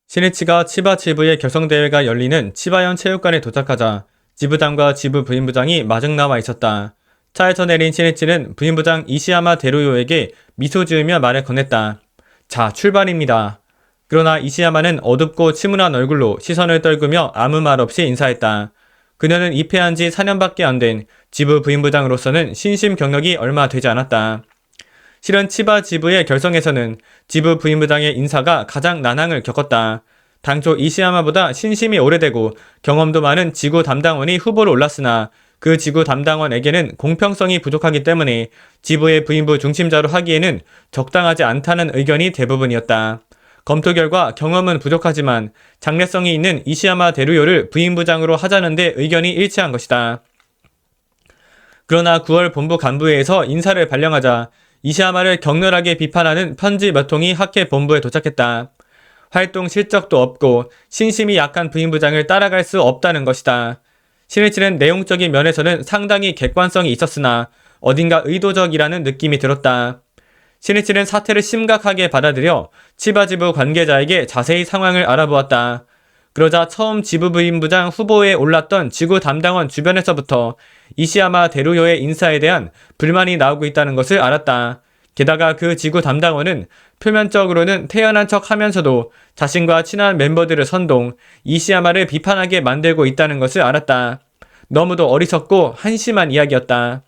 신이치가 치바 지부의 결성대회가 열리는 치바현 체육관에 도착하자 지부장과 지부 부임부장이 마중 나와 있었다. 차에서 내린 신이치는 부임부장 이시야마 데루요에게 미소 지으며 말을 건넸다. 자, 출발입니다. 그러나 이시야마는 어둡고 침울한 얼굴로 시선을 떨구며 아무 말 없이 인사했다. 그녀는 입회한 지 4년밖에 안 된 지부 부임부장으로서는 신심 경력이 얼마 되지 않았다. 실은 치바 지부의 결성에서는 지부 부임부장의 인사가 가장 난항을 겪었다. 당초 이시야마보다 신심이 오래되고 경험도 많은 지구 담당원이 후보로 올랐으나 그 지구 담당원에게는 공평성이 부족하기 때문에 지부의 부임부 중심자로 하기에는 적당하지 않다는 의견이 대부분이었다. 검토 결과 경험은 부족하지만 장래성이 있는 이시야마 데루요를 부임부장으로 하자는데 의견이 일치한 것이다. 그러나 9월 본부 간부회에서 인사를 발령하자 이시야마를 격렬하게 비판하는 편지 몇 통이 학회 본부에 도착했다. 활동 실적도 없고 신심이 약한 부임부장을 따라갈 수 없다는 것이다. 신이치는 내용적인 면에서는 상당히 객관성이 있었으나 어딘가 의도적이라는 느낌이 들었다. 신이치는 사태를 심각하게 받아들여 치바 지부 관계자에게 자세히 상황을 알아보았다. 그러자 처음 지부 부임부장 후보에 올랐던 지구 담당원 주변에서부터 이시야마 데루요의 인사에 대한 불만이 나오고 있다는 것을 알았다. 게다가 그 지구 담당원은 표면적으로는 태연한 척 하면서도 자신과 친한 멤버들을 선동, 이시야마를 비판하게 만들고 있다는 것을 알았다. 너무도 어리석고 한심한 이야기였다.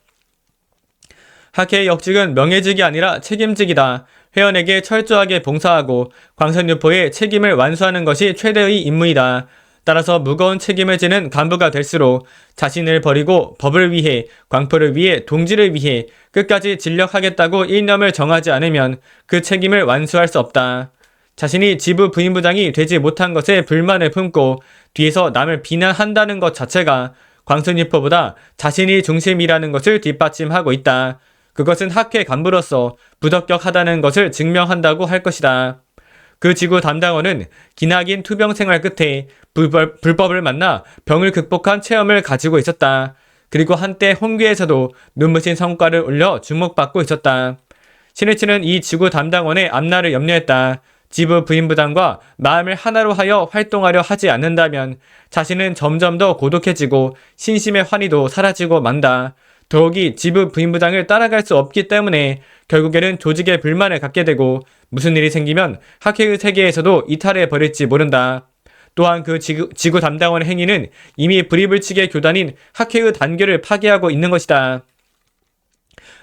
학회의 역직은 명예직이 아니라 책임직이다. 회원에게 철저하게 봉사하고 광선유포의 책임을 완수하는 것이 최대의 임무이다. 따라서 무거운 책임을 지는 간부가 될수록 자신을 버리고 법을 위해, 광포를 위해, 동지를 위해 끝까지 진력하겠다고 일념을 정하지 않으면 그 책임을 완수할 수 없다. 자신이 지부 부임부장이 되지 못한 것에 불만을 품고 뒤에서 남을 비난한다는 것 자체가 광선유포보다 자신이 중심이라는 것을 뒷받침하고 있다. 그것은 학회 간부로서 부적격하다는 것을 증명한다고 할 것이다. 그 지구 담당원은 기나긴 투병 생활 끝에 불법을 만나 병을 극복한 체험을 가지고 있었다. 그리고 한때 홍계에서도 눈부신 성과를 올려 주목받고 있었다. 신이치는 이 지구 담당원의 앞날을 염려했다. 지부 부임부장과 마음을 하나로 하여 활동하려 하지 않는다면 자신은 점점 더 고독해지고 신심의 환희도 사라지고 만다. 더욱이 지부 부임부장을 따라갈 수 없기 때문에 결국에는 조직에 불만을 갖게 되고 무슨 일이 생기면 학회의 세계에서도 이탈해 버릴지 모른다. 또한 그 지구 담당원의 행위는 이미 불이불치게 교단인 학회의 단결을 파괴하고 있는 것이다.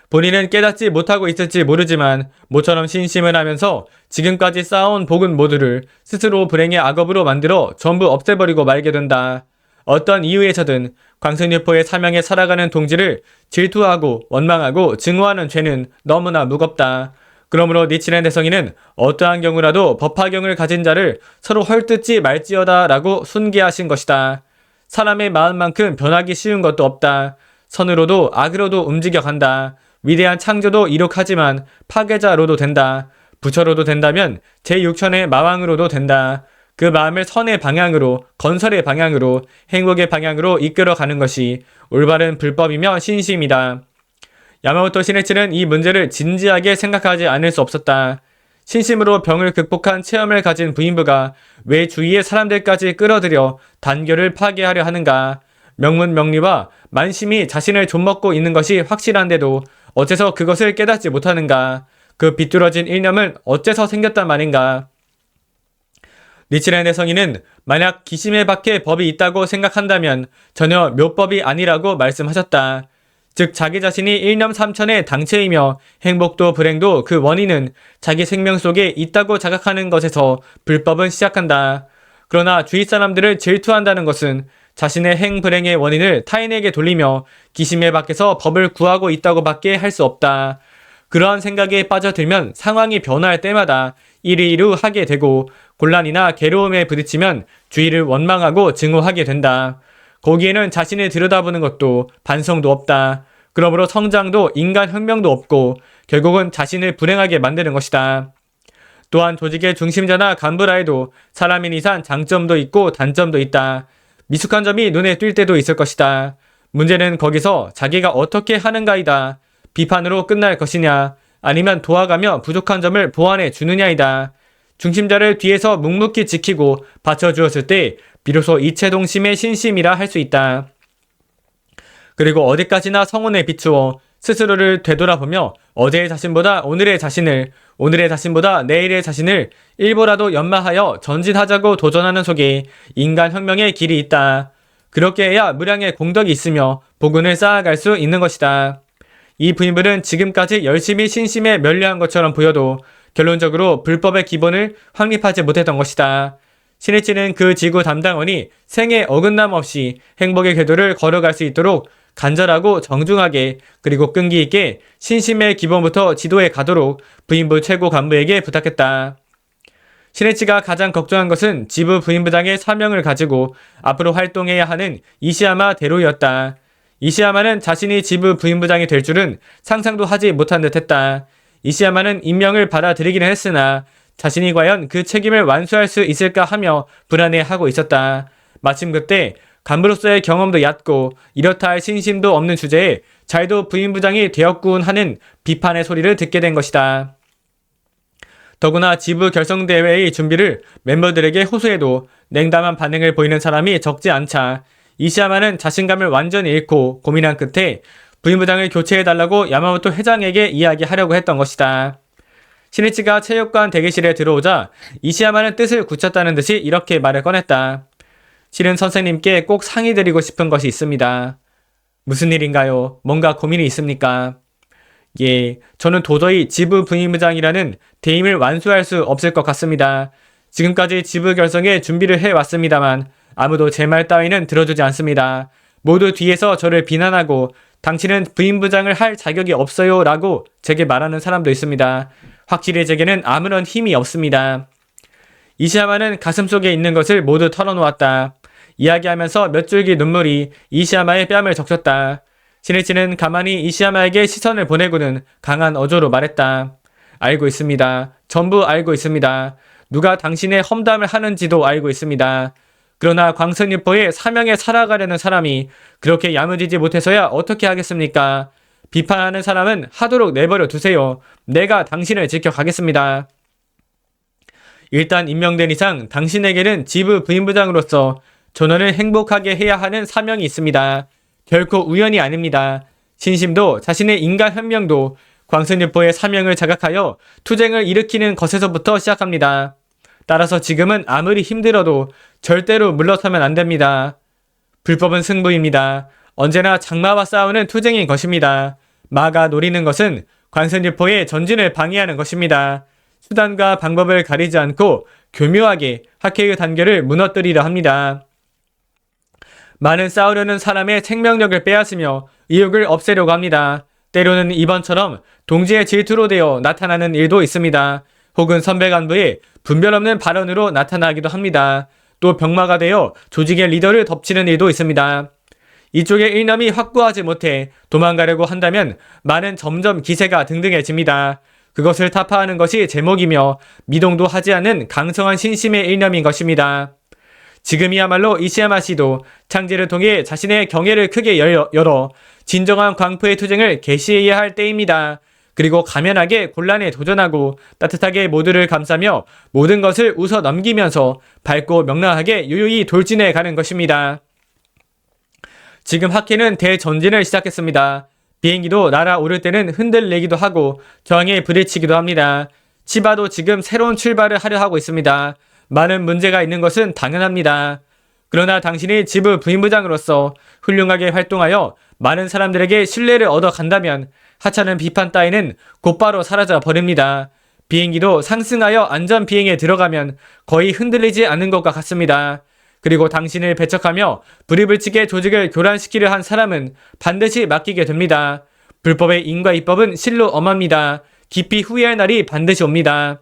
본인은 깨닫지 못하고 있을지 모르지만 모처럼 신심을 하면서 지금까지 쌓아온 복은 모두를 스스로 불행의 악업으로 만들어 전부 없애버리고 말게 된다. 어떤 이유에서든 광선유포의 사명에 살아가는 동지를 질투하고 원망하고 증오하는 죄는 너무나 무겁다. 그러므로 니치렌 대성이는 어떠한 경우라도 법화경을 가진 자를 서로 헐뜯지 말지어다 라고 순계하신 것이다. 사람의 마음만큼 변하기 쉬운 것도 없다. 선으로도 악으로도 움직여 간다. 위대한 창조도 이룩하지만 파괴자로도 된다. 부처로도 된다면 제6천의 마왕으로도 된다. 그 마음을 선의 방향으로, 건설의 방향으로, 행복의 방향으로 이끌어가는 것이 올바른 불법이며 신심이다. 야마모토 신이치는 이 문제를 진지하게 생각하지 않을 수 없었다. 신심으로 병을 극복한 체험을 가진 부인부가 왜 주위의 사람들까지 끌어들여 단결을 파괴하려 하는가? 명문명리와 만심이 자신을 좀먹고 있는 것이 확실한데도 어째서 그것을 깨닫지 못하는가? 그 비뚤어진 일념은 어째서 생겼단 말인가? 니치렌 대성이는 만약 기심에 밖에 법이 있다고 생각한다면 전혀 묘법이 아니라고 말씀하셨다. 즉 자기 자신이 일념삼천의 당체이며 행복도 불행도 그 원인은 자기 생명 속에 있다고 자각하는 것에서 불법은 시작한다. 그러나 주위 사람들을 질투한다는 것은 자신의 행불행의 원인을 타인에게 돌리며 기심에 밖에서 법을 구하고 있다고 밖에 할 수 없다. 그러한 생각에 빠져들면 상황이 변화할 때마다 이리이루 하게 되고 곤란이나 괴로움에 부딪히면 주위를 원망하고 증오하게 된다. 거기에는 자신을 들여다보는 것도 반성도 없다. 그러므로 성장도 인간 혁명도 없고 결국은 자신을 불행하게 만드는 것이다. 또한 조직의 중심자나 간부라 해도 사람인 이상 장점도 있고 단점도 있다. 미숙한 점이 눈에 띌 때도 있을 것이다. 문제는 거기서 자기가 어떻게 하는가이다. 비판으로 끝날 것이냐 아니면 도와가며 부족한 점을 보완해 주느냐이다. 중심자를 뒤에서 묵묵히 지키고 받쳐주었을 때 비로소 이체동심의 신심이라 할 수 있다. 그리고 어디까지나 성원에 비추어 스스로를 되돌아보며 어제의 자신보다 오늘의 자신을, 오늘의 자신보다 내일의 자신을 일보라도 연마하여 전진하자고 도전하는 속에 인간 혁명의 길이 있다. 그렇게 해야 무량의 공덕이 있으며 복운을 쌓아갈 수 있는 것이다. 이 부인불은 지금까지 열심히 신심에 면류한 것처럼 보여도 결론적으로 불법의 기본을 확립하지 못했던 것이다. 신의치는 그 지구 담당원이 생애 어긋남 없이 행복의 궤도를 걸어갈 수 있도록 간절하고 정중하게 그리고 끈기 있게 신심의 기본부터 지도해 가도록 부인부 최고 간부에게 부탁했다. 신의치가 가장 걱정한 것은 지부 부인부장의 사명을 가지고 앞으로 활동해야 하는 이시야마 대로였다. 이시야마는 자신이 지부 부인부장이 될 줄은 상상도 하지 못한 듯했다. 이시야마는 임명을 받아들이기는 했으나 자신이 과연 그 책임을 완수할 수 있을까 하며 불안해하고 있었다. 마침 그때 간부로서의 경험도 얕고 이렇다 할 신심도 없는 주제에 잘도 부인부장이 되었군 하는 비판의 소리를 듣게 된 것이다. 더구나 지부 결성대회의 준비를 멤버들에게 호소해도 냉담한 반응을 보이는 사람이 적지 않자 이시야마는 자신감을 완전히 잃고 고민한 끝에 부인부장을 교체해달라고 야마모토 회장에게 이야기하려고 했던 것이다. 신이치가 체육관 대기실에 들어오자 이시야마는 뜻을 굳혔다는 듯이 이렇게 말을 꺼냈다. 실은 선생님께 꼭 상의드리고 싶은 것이 있습니다. 무슨 일인가요? 뭔가 고민이 있습니까? 예, 저는 도저히 지부 부임부장이라는 대임을 완수할 수 없을 것 같습니다. 지금까지 지부 결성에 준비를 해왔습니다만 아무도 제 말 따위는 들어주지 않습니다. 모두 뒤에서 저를 비난하고 당신은 부임부장을 할 자격이 없어요 라고 제게 말하는 사람도 있습니다. 확실히 제게는 아무런 힘이 없습니다. 이시야마는 가슴속에 있는 것을 모두 털어놓았다. 이야기하면서 몇 줄기 눈물이 이시야마의 뺨을 적셨다. 신이치는 가만히 이시야마에게 시선을 보내고는 강한 어조로 말했다. 알고 있습니다. 전부 알고 있습니다. 누가 당신의 험담을 하는지도 알고 있습니다. 그러나 광선유포의 사명에 살아가려는 사람이 그렇게 야무지지 못해서야 어떻게 하겠습니까? 비판하는 사람은 하도록 내버려 두세요. 내가 당신을 지켜가겠습니다. 일단 임명된 이상 당신에게는 지부 부임부장으로서 전원을 행복하게 해야 하는 사명이 있습니다. 결코 우연이 아닙니다. 신심도 자신의 인간혁명도 광선유포의 사명을 자각하여 투쟁을 일으키는 것에서부터 시작합니다. 따라서 지금은 아무리 힘들어도 절대로 물러서면 안 됩니다. 불법은 승부입니다. 언제나 장마와 싸우는 투쟁인 것입니다. 마가 노리는 것은 광선유포의 전진을 방해하는 것입니다. 수단과 방법을 가리지 않고 교묘하게 학회의 단결을 무너뜨리려 합니다. 많은 싸우려는 사람의 생명력을 빼앗으며 의욕을 없애려고 합니다. 때로는 이번처럼 동지의 질투로 되어 나타나는 일도 있습니다. 혹은 선배 간부의 분별 없는 발언으로 나타나기도 합니다. 또 병마가 되어 조직의 리더를 덮치는 일도 있습니다. 이쪽의 일념이 확고하지 못해 도망가려고 한다면 말은 점점 기세가 등등해집니다. 그것을 타파하는 것이 제목이며 미동도 하지 않는 강성한 신심의 일념인 것입니다. 지금이야말로 이시야마 씨도 창제를 통해 자신의 경애를 크게 열어 진정한 광포의 투쟁을 개시해야 할 때입니다. 그리고 가면하게 곤란에 도전하고 따뜻하게 모두를 감싸며 모든 것을 웃어 넘기면서 밝고 명랑하게 유유히 돌진해 가는 것입니다. 지금 학회는 대전진을 시작했습니다. 비행기도 날아오를 때는 흔들리기도 하고 저항에 부딪히기도 합니다. 치바도 지금 새로운 출발을 하려 하고 있습니다. 많은 문제가 있는 것은 당연합니다. 그러나 당신이 지부 부임부장으로서 훌륭하게 활동하여 많은 사람들에게 신뢰를 얻어간다면 하찮은 비판 따위는 곧바로 사라져 버립니다. 비행기도 상승하여 안전비행에 들어가면 거의 흔들리지 않는 것과 같습니다. 그리고 당신을 배척하며 불이불치게 조직을 교란시키려 한 사람은 반드시 맡기게 됩니다. 불법의 인과 입법은 실로 엄합니다. 깊이 후회할 날이 반드시 옵니다.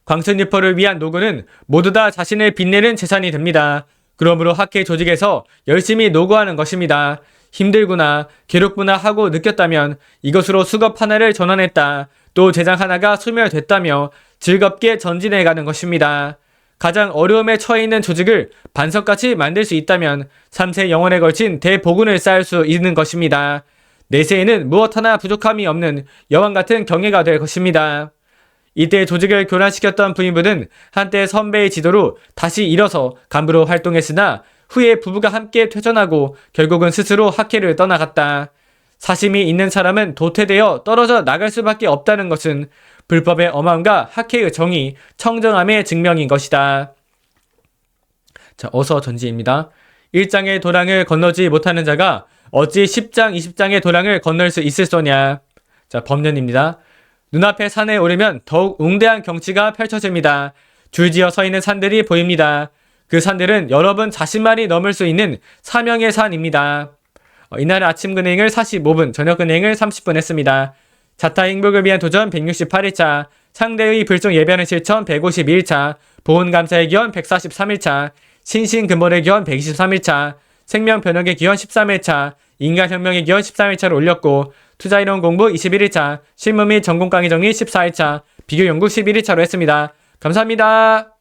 광선유포를 위한 노고는 모두 다 자신을 빛내는 재산이 됩니다. 그러므로 학회 조직에서 열심히 노고하는 것입니다. 힘들구나, 괴롭구나 하고 느꼈다면 이것으로 수급 하나를 전환했다. 또 재장 하나가 소멸됐다며 즐겁게 전진해가는 것입니다. 가장 어려움에 처해 있는 조직을 반석같이 만들 수 있다면 3세 영원에 걸친 대복운을 쌓을 수 있는 것입니다. 내세에는 무엇 하나 부족함이 없는 여왕 같은 경애가 될 것입니다. 이때 조직을 교란시켰던 부인부는 한때 선배의 지도로 다시 일어서 간부로 활동했으나 후에 부부가 함께 퇴전하고 결국은 스스로 학회를 떠나갔다. 사심이 있는 사람은 도태되어 떨어져 나갈 수밖에 없다는 것은 불법의 엄함과 학회의 정의, 청정함의 증명인 것이다. 자, 어서 전지입니다. 1장의 도랑을 건너지 못하는 자가 어찌 10장, 20장의 도랑을 건널 수 있을소냐. 자, 법년입니다. 눈앞에 산에 오르면 더욱 웅대한 경치가 펼쳐집니다. 줄지어 서 있는 산들이 보입니다. 그 산들은 여러분 자신만이 넘을 수 있는 사명의 산입니다. 이날 아침 근행을 45분, 저녁 근행을 30분 했습니다. 자타 행복을 위한 도전 168일차, 상대의 불송 예배하는 실천 151일차, 보훈감사의 기원 143일차, 신신근본의 기원 123일차, 생명변혁의 기원 13일차, 인간혁명의 기원 13일차를 올렸고 투자이론 공부 21일차, 실무 및 전공 강의 정리 14일차, 비교연구 11일차로 했습니다. 감사합니다.